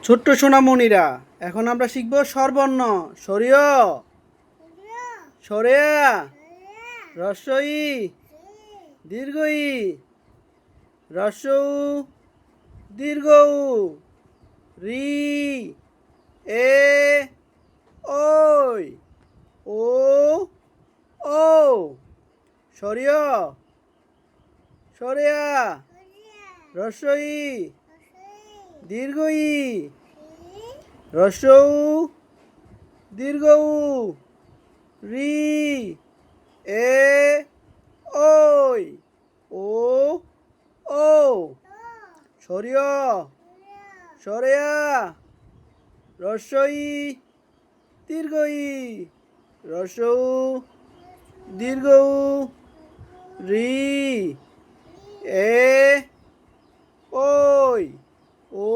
ছোট্ট সোনামণিরা, এখন আমরা শিখব স্বরবর্ণ। সরিয়, সরেয়া, রস্বই, দীর্ঘই, রস্যৌ, দীর্ঘৌ, রি, এ, ওই, ও, ও, সরিয়, সরেয়া, রস্বই, দীর্ঘই, রস্যৌ, দীর্ঘৌ, রি, এ, ওই, ও, ও, সরিয়, সরেয়া, রস্বই, দীর্ঘই, রস্যৌ, দীর্ঘৌ, রি, এ, ওই, ও,